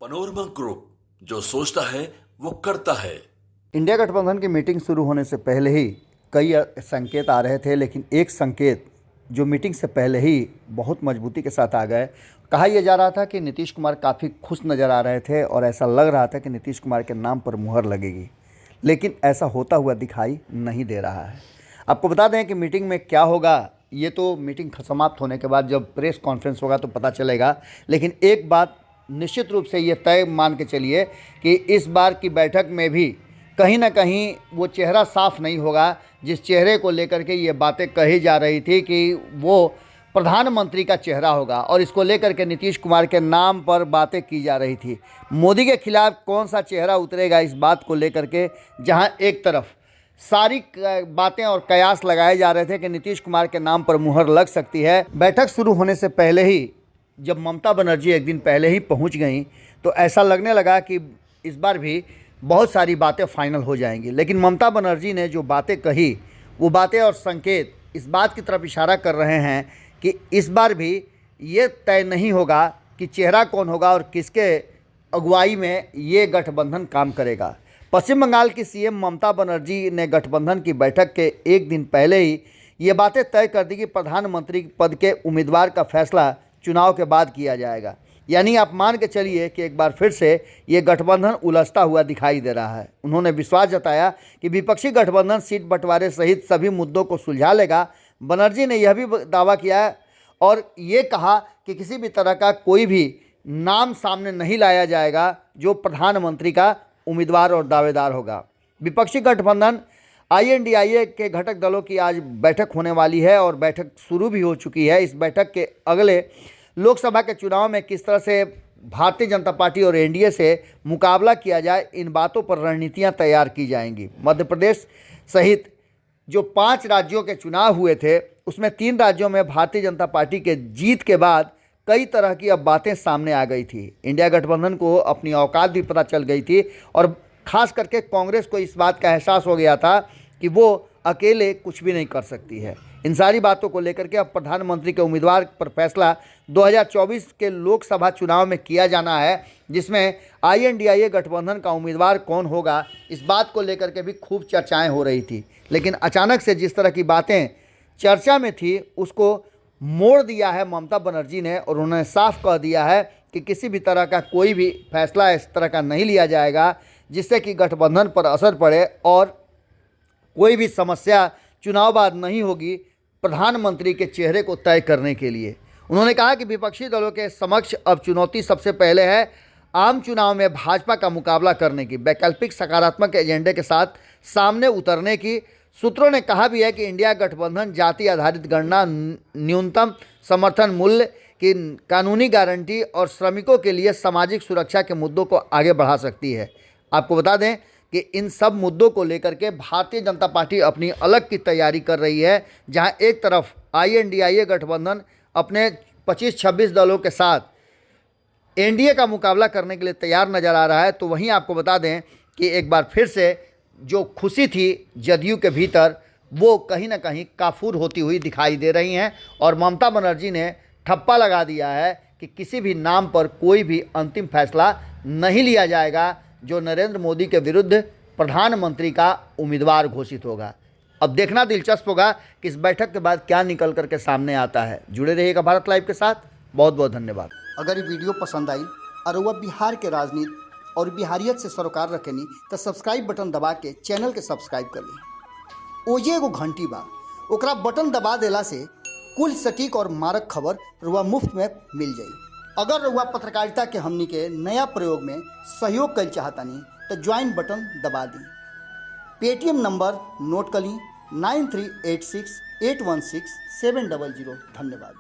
Panorama group, जो सोचता है वो करता है। इंडिया गठबंधन की मीटिंग शुरू होने से पहले ही कई संकेत आ रहे थे, लेकिन एक संकेत जो मीटिंग से पहले ही बहुत मजबूती के साथ आ गए। कहा यह जा रहा था कि नीतीश कुमार काफ़ी खुश नज़र आ रहे थे और ऐसा लग रहा था कि नीतीश कुमार के नाम पर मुहर लगेगी, लेकिन ऐसा होता हुआ दिखाई नहीं दे रहा है। आपको बता दें कि मीटिंग में क्या होगा, ये तो मीटिंग समाप्त होने के बाद जब प्रेस कॉन्फ्रेंस होगा तो पता चलेगा। लेकिन एक बात निश्चित रूप से ये तय मान के चलिए कि इस बार की बैठक में भी कहीं ना कहीं वो चेहरा साफ नहीं होगा जिस चेहरे को लेकर के ये बातें कही जा रही थी कि वो प्रधानमंत्री का चेहरा होगा, और इसको लेकर के नीतीश कुमार के नाम पर बातें की जा रही थी। मोदी के खिलाफ कौन सा चेहरा उतरेगा, इस बात को लेकर के जहां एक तरफ सारी बातें और कयास लगाए जा रहे थे कि नीतीश कुमार के नाम पर मुहर लग सकती है। बैठक शुरू होने से पहले ही जब ममता बनर्जी एक दिन पहले ही पहुंच गई तो ऐसा लगने लगा कि इस बार भी बहुत सारी बातें फाइनल हो जाएंगी। लेकिन ममता बनर्जी ने जो बातें कही, वो बातें और संकेत इस बात की तरफ इशारा कर रहे हैं कि इस बार भी ये तय नहीं होगा कि चेहरा कौन होगा और किसके अगुवाई में ये गठबंधन काम करेगा। पश्चिम बंगाल की सीएम ममता बनर्जी ने गठबंधन की बैठक के एक दिन पहले ही ये बातें तय कर दी कि प्रधानमंत्री पद के उम्मीदवार का फैसला चुनाव के बाद किया जाएगा। यानी आप मान के चलिए कि एक बार फिर से ये गठबंधन उलझता हुआ दिखाई दे रहा है। उन्होंने विश्वास जताया कि विपक्षी गठबंधन सीट बंटवारे सहित सभी मुद्दों को सुलझा लेगा। बनर्जी ने यह भी दावा किया और ये कहा कि किसी भी तरह का कोई भी नाम सामने नहीं लाया जाएगा जो प्रधानमंत्री का उम्मीदवार और दावेदार होगा। विपक्षी गठबंधन INDIA के घटक दलों की आज बैठक होने वाली है और बैठक शुरू भी हो चुकी है। इस बैठक के अगले लोकसभा के चुनाव में किस तरह से भारतीय जनता पार्टी और NDA से मुकाबला किया जाए, इन बातों पर रणनीतियां तैयार की जाएंगी। मध्य प्रदेश सहित जो 5 राज्यों के चुनाव हुए थे उसमें 3 राज्यों में भारतीय जनता पार्टी के जीत के बाद कई तरह की अब बातें सामने आ गई थी। इंडिया गठबंधन को अपनी औकात भी पता चल गई थी और खास करके कांग्रेस को इस बात का एहसास हो गया था कि वो अकेले कुछ भी नहीं कर सकती है। इन सारी बातों को लेकर के अब प्रधानमंत्री के उम्मीदवार पर फैसला 2024 के लोकसभा चुनाव में किया जाना है, जिसमें INDIA गठबंधन का उम्मीदवार कौन होगा, इस बात को लेकर के भी खूब चर्चाएं हो रही थी। लेकिन अचानक से जिस तरह की बातें चर्चा में थी उसको मोड़ दिया है ममता बनर्जी ने, और उन्होंने साफ कह दिया है कि किसी भी तरह का कोई भी फैसला इस तरह का नहीं लिया जाएगा जिससे कि गठबंधन पर असर पड़े और कोई भी समस्या चुनाव बाद नहीं होगी प्रधानमंत्री के चेहरे को तय करने के लिए। उन्होंने कहा कि विपक्षी दलों के समक्ष अब चुनौती सबसे पहले है आम चुनाव में भाजपा का मुकाबला करने की, वैकल्पिक सकारात्मक एजेंडे के साथ सामने उतरने की। सूत्रों ने कहा भी है कि इंडिया गठबंधन जाति आधारित गणना, न्यूनतम समर्थन मूल्य की कानूनी गारंटी और श्रमिकों के लिए सामाजिक सुरक्षा के मुद्दों को आगे बढ़ा सकती है। आपको बता दें कि इन सब मुद्दों को लेकर के भारतीय जनता पार्टी अपनी अलग की तैयारी कर रही है। जहां एक तरफ INDIA गठबंधन अपने 25-26 दलों के साथ NDA का मुकाबला करने के लिए तैयार नज़र आ रहा है, तो वहीं आपको बता दें कि एक बार फिर से जो खुशी थी जदयू के भीतर वो कहीं ना कहीं काफूर होती हुई दिखाई दे रही हैं। और ममता बनर्जी ने ठप्पा लगा दिया है कि किसी भी नाम पर कोई भी अंतिम फैसला नहीं लिया जाएगा जो नरेंद्र मोदी के विरुद्ध प्रधानमंत्री का उम्मीदवार घोषित होगा। अब देखना दिलचस्प होगा कि इस बैठक के बाद क्या निकल करके सामने आता है। जुड़े रहिएगा भारत लाइव के साथ। बहुत बहुत धन्यवाद। अगर ये वीडियो पसंद आई और वह बिहार के राजनीति और बिहारियत से सरोकार रखेनी तो सब्सक्राइब बटन दबा के चैनल के सब्सक्राइब कर ली। ओजे एगो घंटी बा, ओकरा बटन दबा देला से कुल सटीक और मारक खबर रुआ मुफ्त में मिल जाई। अगर रुआ पत्रकारिता के हमनी के नया प्रयोग में सहयोग कर चाहतानी तो ज्वाइन बटन दबा दी। पेटीएम नंबर नोट कर ली 9386816700। धन्यवाद।